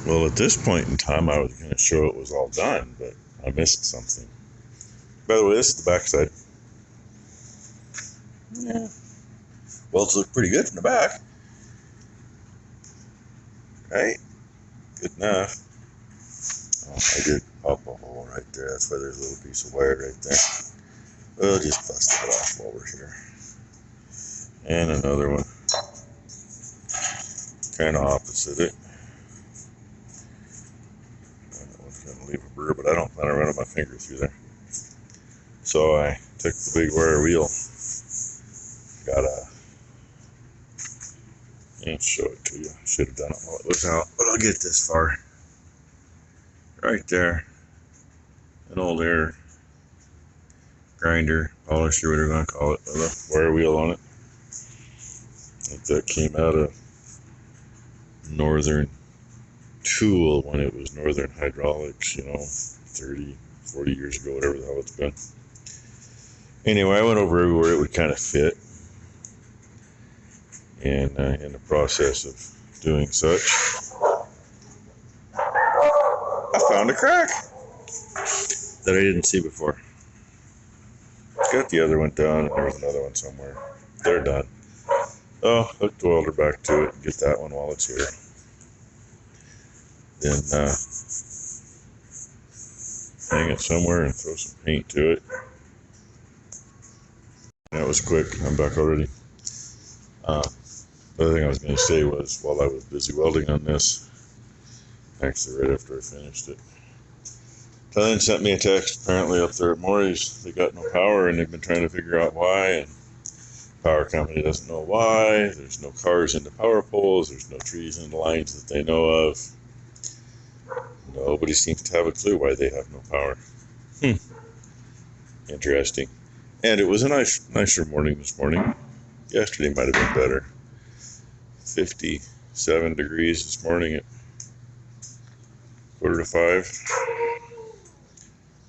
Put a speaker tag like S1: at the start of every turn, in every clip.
S1: Well, at this point in time, I was going to show it was all done, but I missed something. By the way, this is the back side. Yeah. Welds look pretty good from the back. Right? Good enough. Oh, I did pop a hole right there. That's why there's a little piece of wire right there. We'll just bust it off while we're here. And another one. Kind of opposite it. That one's going to leave a burr, but I don't plan on running my finger through there. So I took the big wire wheel. Got a... I'll show it to you. Should have done it while it was out, but I'll get this far. Right there. An old air grinder, polisher, whatever you want to call it, with a wire wheel on it. I think that came out of Northern Tool when it was Northern Hydraulics, 30, 40 years ago, whatever the hell it's been. Anyway, I went over everywhere it would kind of fit. And in the process of doing such, I found a crack that I didn't see before. Got the other one done, and there was another one somewhere. They're done. Oh, hook the welder back to it and get that one while it's here. Then hang it somewhere and throw some paint to it. That was quick. I'm back already. The other thing I was going to say was, while I was busy welding on this, actually right after I finished it, Glenn sent me a text. Apparently up there at Maury's, they got no power, and they've been trying to figure out why, and the power company doesn't know why. There's no cars in the power poles. There's no trees in the lines that they know of. Nobody seems to have a clue why they have no power. Interesting. And it was a nicer morning this morning. Yesterday might have been better. 57 degrees this morning at 4:45.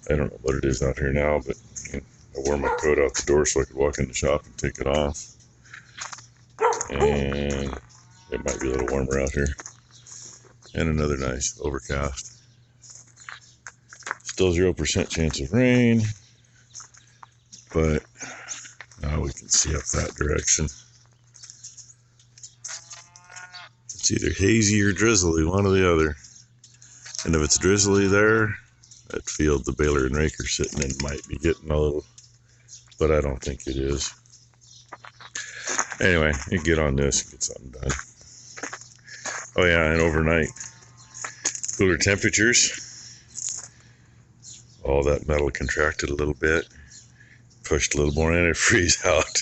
S1: I don't know what it is out here now, but I wore my coat out the door so I could walk in the shop and take it off. And it might be a little warmer out here. And another nice overcast. Still 0% chance of rain, but now we can see up that direction. It's either hazy or drizzly, one or the other. And if it's drizzly there, that field the baler and raker sitting in might be getting a little, but I don't think it is. Anyway, you get on this and get something done. Oh yeah, and overnight, cooler temperatures. All that metal contracted a little bit, pushed a little more in, it freeze out.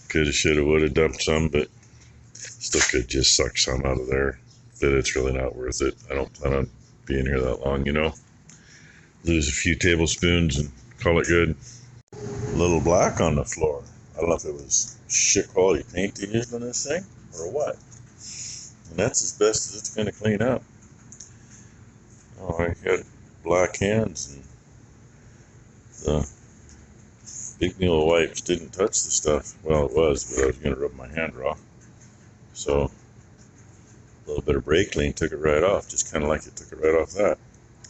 S1: Coulda, shoulda, woulda dumped some, but still could just suck some out of there. But it's really not worth it. I don't plan on being here that long, Lose a few tablespoons and call it good. A little black on the floor. I don't know if it was shit quality paint they used on this thing or what. And that's as best as it's going to clean up. Oh, I got black hands, and the big Mule wipes didn't touch the stuff. Well, it was, but I was going to rub my hand raw. So a little bit of brake clean took it right off, just kind of like it took it right off that.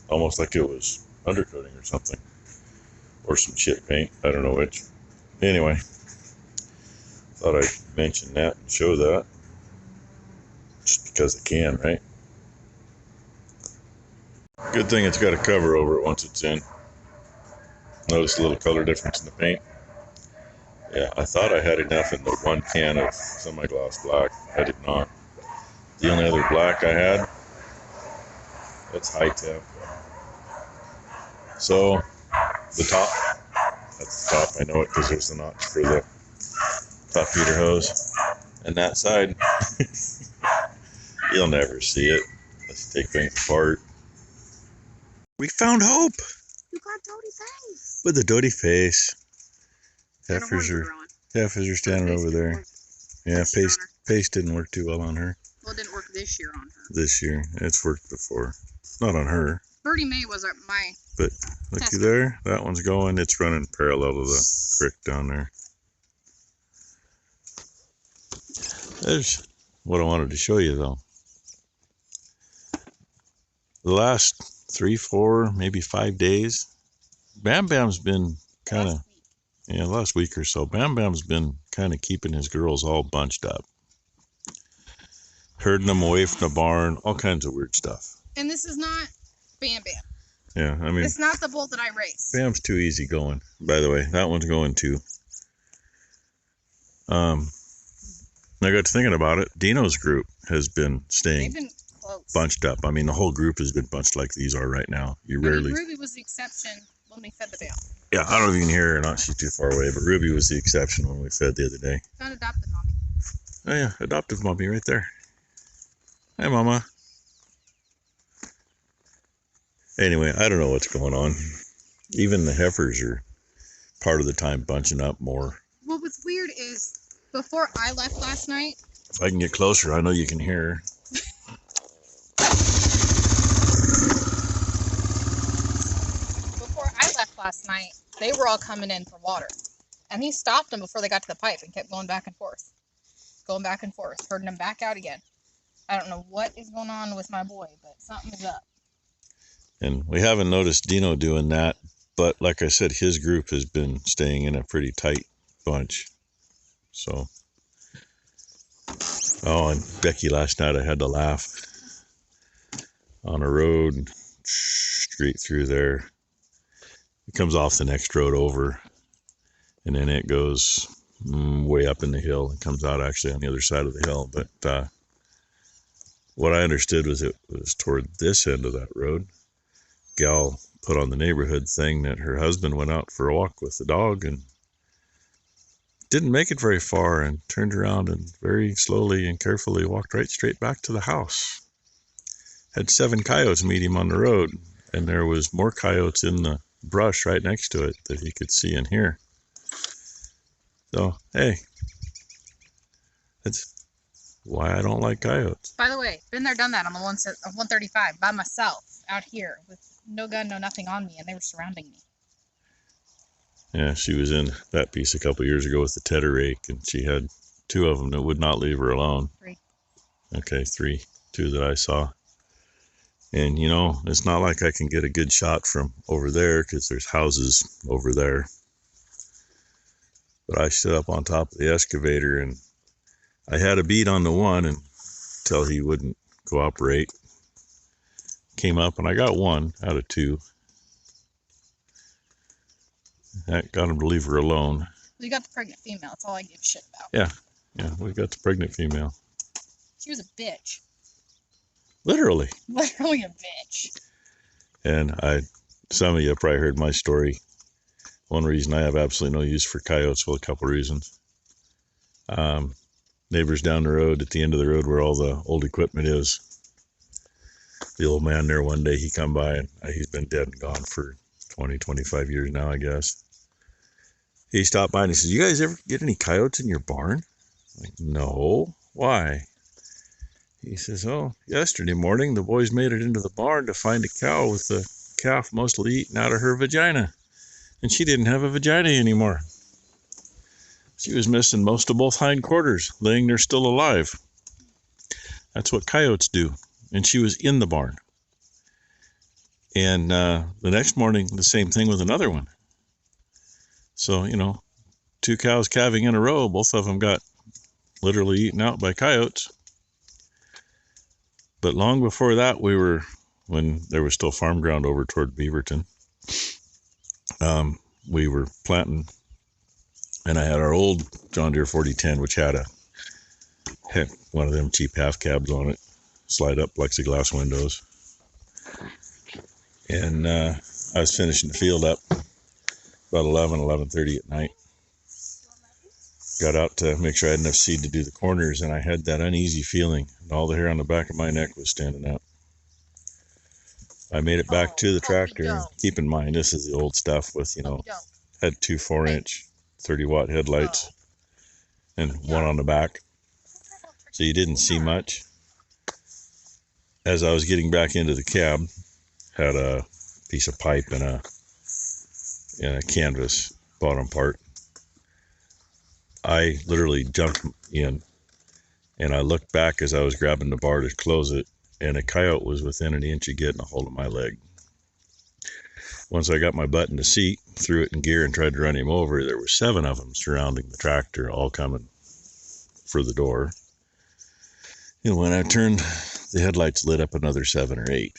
S1: Almost like it was undercoating or something. Or some shit paint, I don't know which. Anyway, thought I'd mention that and show that. Just because I can, right? Good thing it's got a cover over it once it's in. Notice a little color difference in the paint. Yeah, I thought I had enough in the one can of semi-gloss black. I did not. The only other black I had, that's high temp. So, the top, that's the top. I know it because there's the notch for the top heater hose. And that side, you'll never see it. Let's take things apart. We found hope!
S2: You got Dodie face!
S1: With the Dodie face. Heifers are standing over there. Yeah, paste didn't work too well on her.
S2: Well, it didn't work this year on her.
S1: This year. It's worked before. Not on her.
S2: Birdie Mae was my...
S1: But looky there. That one's going. It's running parallel to the creek down there. There's what I wanted to show you though. The last 3, 4, maybe 5 days, Bam Bam's been kind of, last week or so, Bam Bam's been kind of keeping his girls all bunched up. Herding them away from the barn, all kinds of weird stuff.
S2: And this is not Bam Bam.
S1: Yeah, I mean,
S2: it's not the bull that I race.
S1: Bam's too easy going. By the way, that one's going too. I got to thinking about it. Dino's group has been staying bunched up. I mean, the whole group has been bunched like these are right now. You rarely.
S2: Ruby was the exception when we fed the bale.
S1: Yeah, I don't know if you can hear her or not. She's too far away. But Ruby was the exception when we fed the other day.
S2: Found adopted mommy.
S1: Oh yeah, adoptive mommy right there. Hi, Mama. Anyway, I don't know what's going on. Even the heifers are part of the time bunching up more.
S2: What was weird is before I left last night.
S1: If I can get closer, I know you can hear her.
S2: Before I left last night, they were all coming in for water. And he stopped them before they got to the pipe and kept going back and forth. Going back and forth, herding them back out again. I don't know what is going on with my boy, but something is up.
S1: And we haven't noticed Dino doing that, but like I said, his group has been staying in a pretty tight bunch. So, oh, and Becky last night, I had to laugh. On a road straight through there. It comes off the next road over, and then it goes way up in the hill and comes out actually on the other side of the hill. But what I understood was it was toward this end of that road. Gal put on the neighborhood thing that her husband went out for a walk with the dog and didn't make it very far and turned around and very slowly and carefully walked right straight back to the house. Had 7 coyotes meet him on the road, and there was more coyotes in the brush right next to it that he could see and hear. So, hey, that's why I don't like coyotes.
S2: By the way, been there, done that on the 135 by myself out here with no gun, no nothing on me, and they were surrounding me.
S1: Yeah, she was in that piece a couple years ago with the tedder rake, and she had 2 of them that would not leave her alone.
S2: 3.
S1: Okay, 3. 2 that I saw. And, you know, it's not like I can get a good shot from over there because there's houses over there. But I stood up on top of the excavator, and I had a bead on the one until he wouldn't cooperate. Came up, and I got 1 out of 2. That got him to leave her alone.
S2: You got the pregnant female. That's all I give a shit about.
S1: Yeah, we got the pregnant female.
S2: She was a bitch.
S1: Literally
S2: a bitch.
S1: And some of you have probably heard my story. One reason I have absolutely no use for coyotes, well, a couple reasons. Neighbors down the road, at the end of the road where all the old equipment is, the old man there one day, he come by, and he's been dead and gone for 20, 25 years now, I guess. He stopped by and he says, "You guys ever get any coyotes in your barn?" I'm like, "No. Why?" He says, "Oh, yesterday morning the boys made it into the barn to find a cow with the calf mostly eaten out of her vagina. And she didn't have a vagina anymore. She was missing most of both hindquarters, laying there still alive. That's what coyotes do." And she was in the barn. And the next morning, the same thing with another one. So, 2 cows calving in a row, both of them got literally eaten out by coyotes. But long before that, when there was still farm ground over toward Beaverton, we were planting, and I had our old John Deere 4010, which had one of them cheap half cabs on it, slide up plexiglass windows. And I was finishing the field up about 11:30 at night. Got out to make sure I had enough seed to do the corners, and I had that uneasy feeling, and all the hair on the back of my neck was standing up. I made it back to the tractor. Keep in mind, this is the old stuff with, had 2 4-inch 30-watt headlights and one on the back. So you didn't see much. As I was getting back into the cab, had a piece of pipe and a canvas bottom part. I literally jumped in And I looked back as I was grabbing the bar to close it, and a coyote was within an inch of getting a hold of my leg. Once I got my butt in the seat, threw it in gear and tried to run him over, there were 7 of them surrounding the tractor, all coming for the door. And when I turned, the headlights lit up another 7 or 8.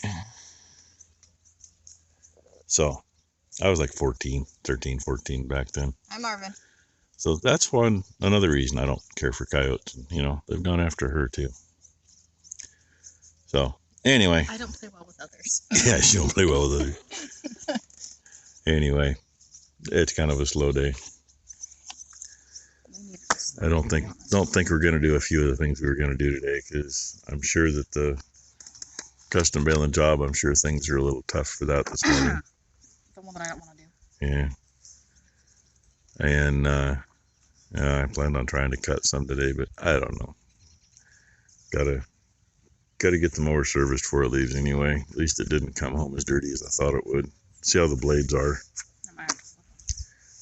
S1: So I was like 13, 14 back then.
S2: Hi, Marvin.
S1: So that's another reason I don't care for coyotes. You know, they've gone after her too. So anyway.
S2: I don't play well with others.
S1: Yeah, she don't play well with others. Anyway, it's kind of a slow day. I don't think we're going to do a few of the things we were going to do today, because I'm sure that the custom baling job, I'm sure things are a little tough for that this morning.
S2: The one that I don't want to do.
S1: Yeah. And I planned on trying to cut some today, but I don't know. Gotta get the mower serviced before it leaves anyway. At least it didn't come home as dirty as I thought it would. See how the blades are.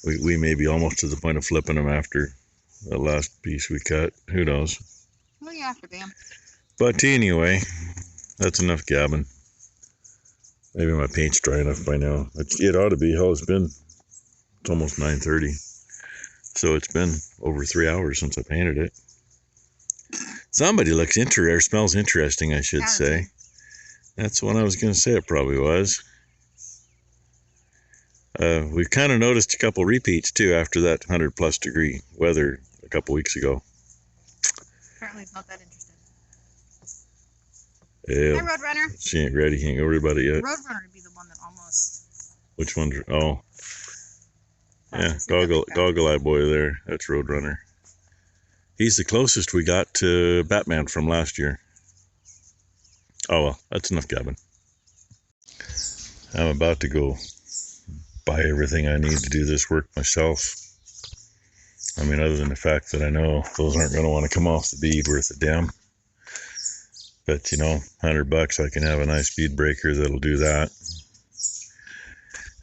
S1: We may be almost to the point of flipping them after the last piece we cut. Who knows?
S2: What are you after, Bam?
S1: But anyway, that's enough gabbing. Maybe my paint's dry enough by now. It ought to be. Hell, it's almost 9:30. So it's been over 3 hours since I painted it. Somebody looks or smells interesting, I should say. That's what I was going to say. It probably was. We've kind of noticed a couple repeats too after that 100+ degree weather a couple weeks ago.
S2: Apparently it's not that interesting.
S1: Yeah.
S2: Hi, Roadrunner.
S1: She ain't ready. He ain't worried about it yet.
S2: Roadrunner would be the one that almost...
S1: Which one's... Oh. Yeah, goggle eye boy there. That's Roadrunner. He's the closest we got to Batman from last year. Oh well, that's enough gabbing. I'm about to go buy everything I need to do this work myself. I mean, other than the fact that I know those aren't going to want to come off the bead worth a damn. But you know, $100, I can have a nice bead breaker that'll do that.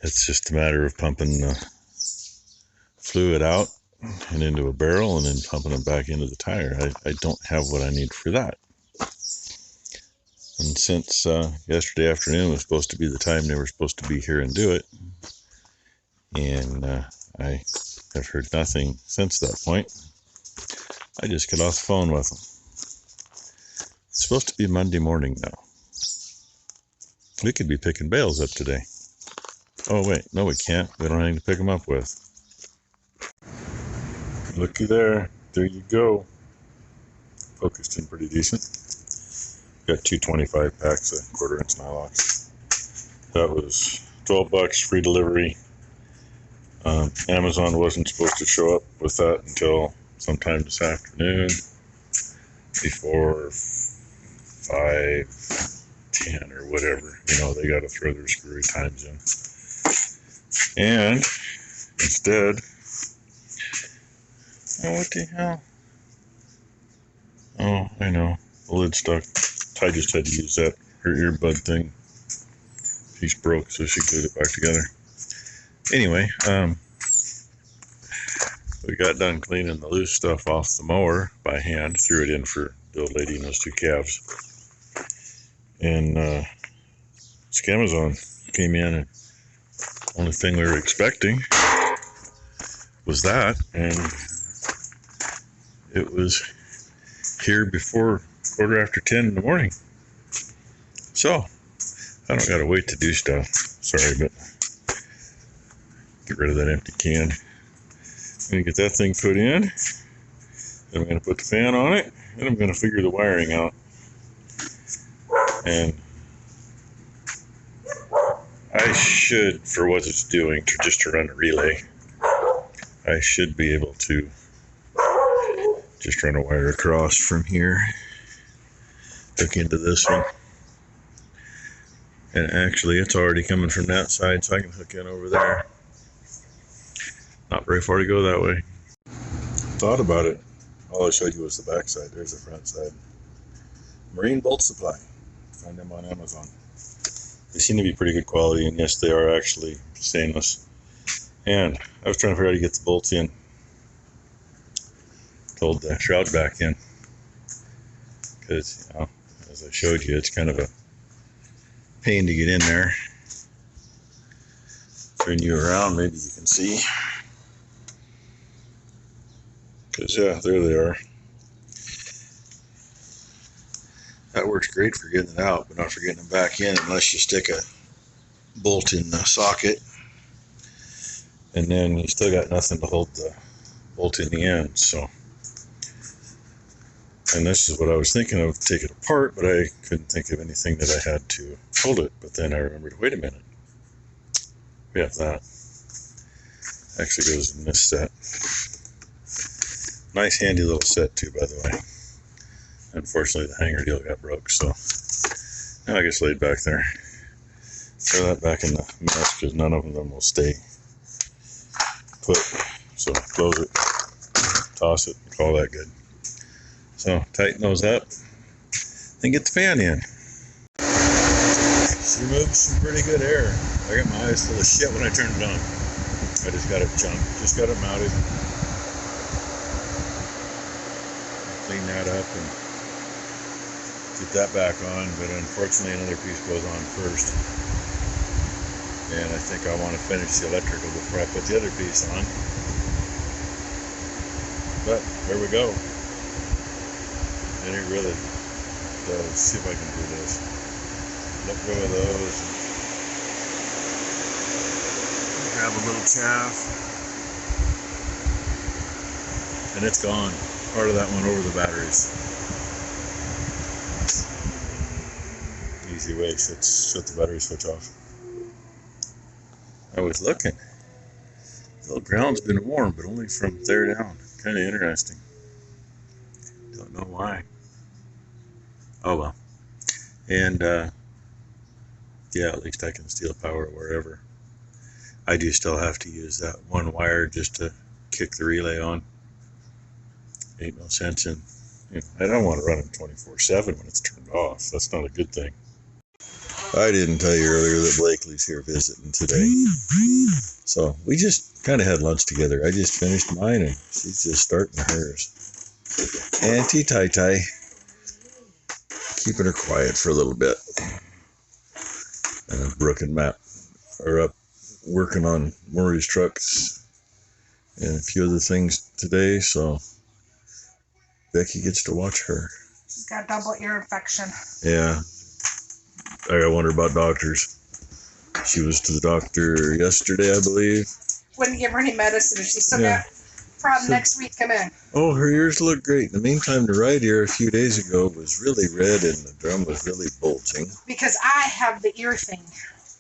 S1: It's just a matter of pumping the fluid out and into a barrel and then pumping it back into the tire. I don't have what I need for that. And since yesterday afternoon was supposed to be the time they were supposed to be here and do it, and I have heard nothing since that point, I just got off the phone with them. It's supposed to be Monday morning now. We could be picking bales up today. Oh wait, no we can't. We don't have anything to pick them up with. Looky there. There you go. Focused in pretty decent. Got 2 25 packs of 1/4 inch nylocks. That was $12 free delivery. Amazon wasn't supposed to show up with that until sometime this afternoon, before 5:10 or whatever. You know, they got to throw their screwy times in. And instead, oh, what the hell? Oh, I know. The lid stuck. Ty just had to use her earbud thing. Piece broke, so she glued it back together. Anyway, we got done cleaning the loose stuff off the mower by hand. Threw it in for the old lady and those 2 calves. And Amazon came in, and the only thing we were expecting was that, and it was here before 10:15 in the morning. So I don't gotta wait to do stuff. Sorry, but get rid of that empty can. I'm gonna get that thing put in, then I'm gonna put the fan on it, and I'm gonna figure the wiring out. And I should, for what it's doing, just to run a relay, I should be able to just run a wire across from here, hook into this one. And actually, it's already coming from that side, so I can hook in over there. Not very far to go that way. Thought about it. All I showed you was the back side. There's the front side. Marine Bolt Supply. Find them on Amazon. They seem to be pretty good quality, and yes, they are actually stainless. And I was trying to figure out how to get the bolts in. Pulled the shroud back in. because, you know, as I showed you, it's kind of a pain to get in there. Turn you around, maybe you can see. Because, yeah, there they are. That works great for getting it out, but not for getting it back in unless you stick a bolt in the socket. And then you still got nothing to hold the bolt in the end, so. And this is what I was thinking of, take it apart, but I couldn't think of anything that I had to hold it. But then I remembered, wait a minute. We have that. Actually goes in this set. Nice handy little set too, by the way. Unfortunately, the hanger deal got broke, so now I gets laid back there. Throw that back in the mess because none of them will stay put. So close it, toss it, call that good. So tighten those up, then get the fan in. She moves some pretty good air. I got my eyes full of shit when I turned it on. I just got it junked, just got it mounted. Clean that up and get that back on, but unfortunately another piece goes on first. And I think I want to finish the electrical before I put the other piece on. But there we go. And it really does. See if I can do this. Let go of those. Grab a little chaff. And it's gone. Part of that went over the batteries. Easy way, shut the battery switch off. I was looking. The ground's been warm, but only from there down. Kind of interesting. Don't know why. Oh well. And yeah, at least I can steal power wherever. I do still have to use that one wire just to kick the relay on. Ain't no sense in, you know, I don't want to run it 24/7 when it's turned off. That's not a good thing. I didn't tell you earlier that Blakely's here visiting today. So we just kind of had lunch together. I just finished mine and she's just starting hers. Auntie Tai Tai. Keeping her quiet for a little bit. And Brooke and Matt are up working on Maury's trucks and a few other things today, so Becky gets to watch her.
S2: She's got double ear infection.
S1: Yeah. I wonder about doctors. She was to the doctor yesterday, I believe.
S2: Wouldn't give her any medicine, and she still got problem next week. Come in.
S1: Oh, her ears look great. In the meantime, the right ear a few days ago was really red and the drum was really bulging.
S2: Because I have the ear thing.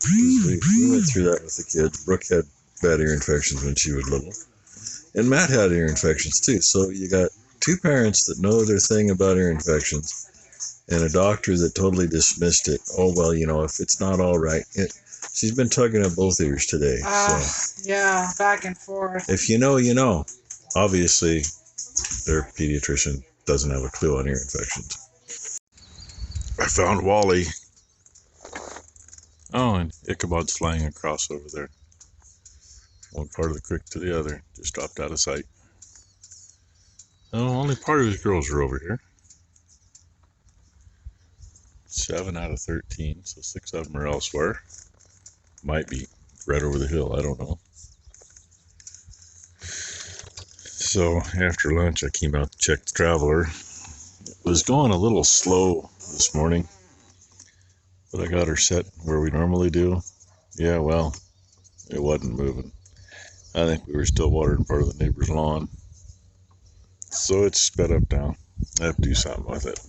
S1: We went through that with the kids. Brooke had bad ear infections when she was little. And Matt had ear infections too. So you got two parents that know their thing about ear infections and a doctor that totally dismissed it. Oh, well, you know, if it's not all right. She's been tugging at both ears today. So.
S2: Yeah, back and forth.
S1: If you know, you know. Obviously, their pediatrician doesn't have a clue on ear infections. I found Wally. Oh, and Ichabod's flying across over there. One part of the creek to the other. Just dropped out of sight. Oh, only part of his girls are over here. 7 out of 13, so 6 of them are elsewhere. Might be right over the hill, I don't know. So after lunch I came out to check the Traveler. It was going a little slow this morning, but I got her set where we normally do. Yeah, well, it wasn't moving. I think we were still watering part of the neighbor's lawn. So it's sped up down. I have to do something with it.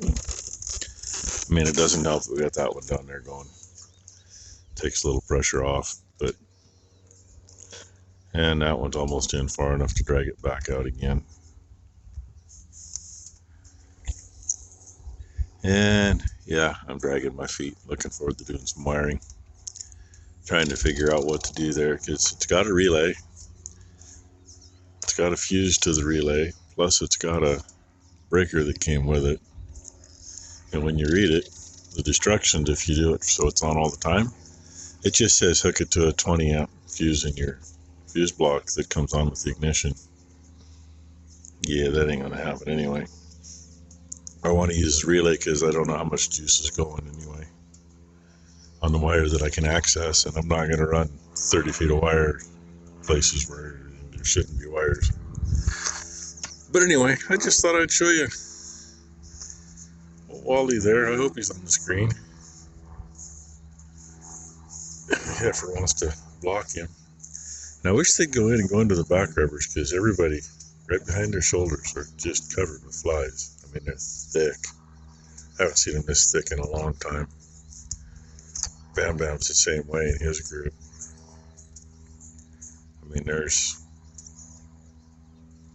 S1: I mean, it doesn't help that we got that one down there going. Takes a little pressure off, but and that one's almost in far enough to drag it back out again. And yeah, I'm dragging my feet, looking forward to doing some wiring, trying to figure out what to do there, because it's got a relay, it's got a fuse to the relay, plus it's got a breaker that came with it. And when you read it, the instructions, if you do it so it's on all the time, it just says hook it to a 20 amp fuse in your fuse block that comes on with the ignition. Yeah, that ain't gonna happen anyway. I want to use relay because I don't know how much juice is going anyway on the wire that I can access, and I'm not going to run 30 feet of wire places where there shouldn't be wires. But anyway, I just thought I'd show you Wally there. I hope he's on the screen. Heifer wants to block him. And I wish they'd go in and go into the back rubbers, because everybody right behind their shoulders are just covered with flies. I mean, they're thick. I haven't seen them this thick in a long time. Bam Bam's the same way in his group. I mean, there's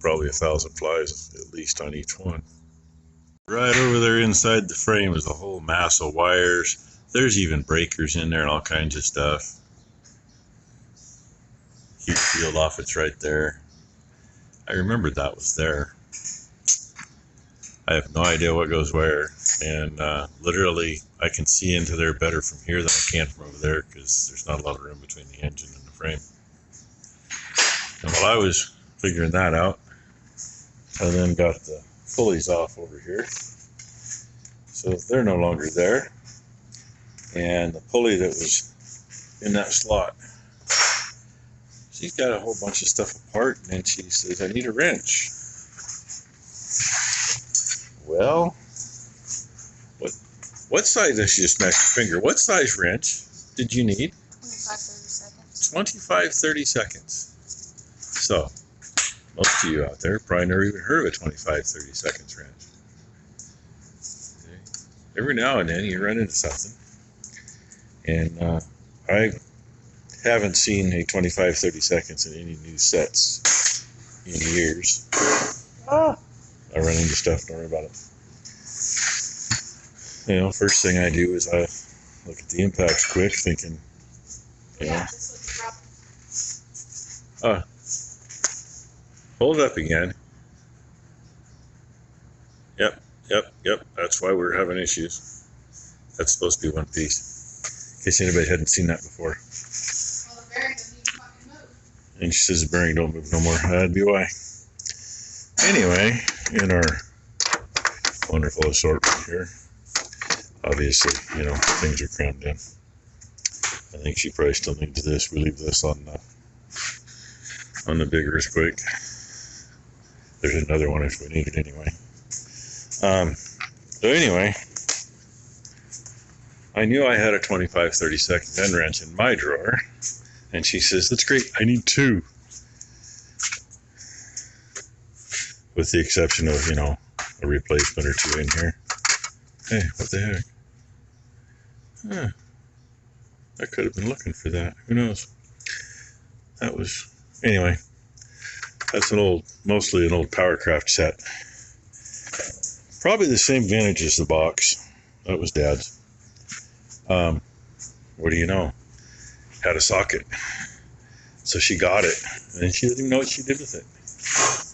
S1: probably 1,000 flies at least on each one. Right over there inside the frame is a whole mass of wires. There's even breakers in there and all kinds of stuff. Heat shield off, it's right there. I remembered that was there. I have no idea what goes where, and literally I can see into there better from here than I can from over there, because there's not a lot of room between the engine and the frame. And while I was figuring that out, I then got the pulleys off over here, so they're no longer there. And the pulley that was in that slot, she's got a whole bunch of stuff apart, and then she says, I need a wrench. Well, what size, I just smashed your finger, what size wrench did you need? 25-30 seconds. So, most of you out there probably never even heard of a 25-30 seconds wrench. Okay. Every now and then you run into something. And I haven't seen a 25-30 seconds in any new sets in years. I run into stuff, don't worry about it. You know, first thing I do is I look at the impacts quick, thinking, you know, hold it up again. Yep, that's why we're having issues. That's supposed to be one piece, in case anybody hadn't seen that before.
S2: Well, the bearing doesn't even fucking move.
S1: And she says the bearing don't move no more. That'd be why. Anyway, in our wonderful assortment here, obviously, you know, things are crammed in. I think she probably still needs this. We leave this on the big earthquake. There's another one if we need it anyway. So anyway, I knew I had a 25-30 second end wrench in my drawer, and she says, that's great, I need two. With the exception of, you know, a replacement or two in here. Hey, what the heck? Huh. I could have been looking for that. Who knows? That was... Anyway. That's mostly an old Powercraft set. Probably the same vintage as the box. That was Dad's. What do you know? Had a socket. So she got it. And she doesn't even know what she did with it.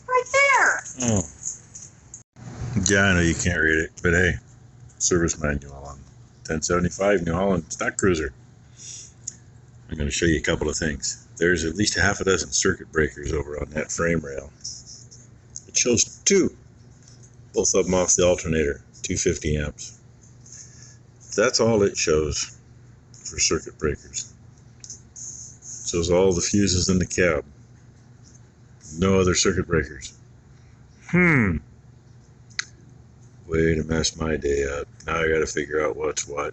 S2: Right there!
S1: Oh. Yeah, I know you can't read it, but hey, service manual on 1075 New Holland stock cruiser. I'm going to show you a couple of things. There's at least a half a dozen circuit breakers over on that frame rail. It shows two, both of them off the alternator, 250 amps. That's all it shows for circuit breakers. It shows all the fuses in the cab. No other circuit breakers. Way to mess my day up. Now I got to figure out what's what.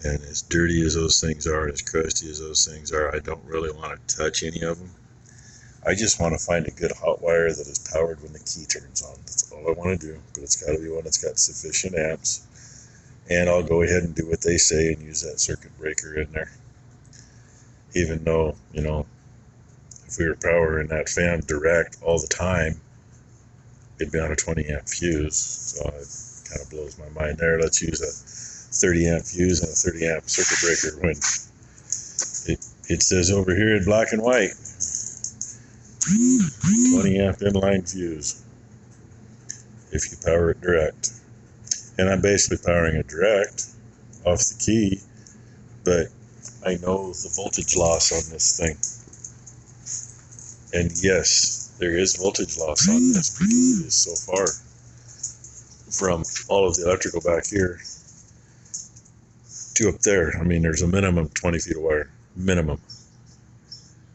S1: And as dirty as those things are, as crusty as those things are, I don't really want to touch any of them. I just want to find a good hot wire that is powered when the key turns on. That's all I want to do. But it's got to be one that's got sufficient amps. And I'll go ahead and do what they say and use that circuit breaker in there. Even though, you know, if we were powering that fan direct all the time, it'd be on a 20 amp fuse. So it kind of blows my mind there. Let's use a 30 amp fuse and a 30 amp circuit breaker when it says over here in black and white 20 amp inline fuse if you power it direct. And I'm basically powering it direct off the key, but I know the voltage loss on this thing. And yes, there is voltage loss on this because it is so far. from all of the electrical back here to up there. I mean, there's a minimum 20 feet of wire, minimum,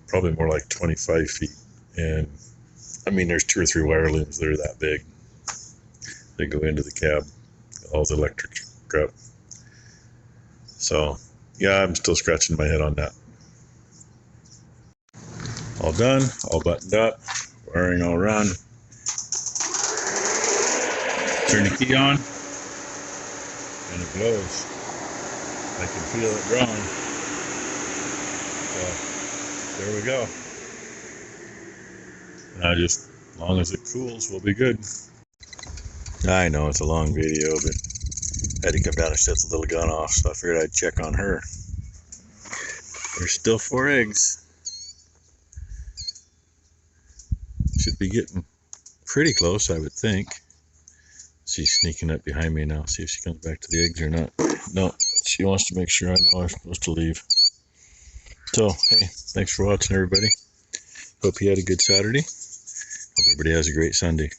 S1: probably more like 25 feet. And I mean, there's 2 or 3 wire looms that are that big. They go into the cab, all the electric crap. So yeah, I'm still scratching my head on that. All done, all buttoned up, wiring all run. Turn the key on, and it blows. I can feel it drawing. So there we go. Now just as long as it cools, we'll be good. I know it's a long video, but I had to come down and shut the little gun off, so I figured I'd check on her. There's still 4 eggs. Should be getting pretty close, I would think. She's sneaking up behind me now. See if she comes back to the eggs or not. No, she wants to make sure I know I'm supposed to leave. So, hey, thanks for watching, everybody. Hope you had a good Saturday. Hope everybody has a great Sunday.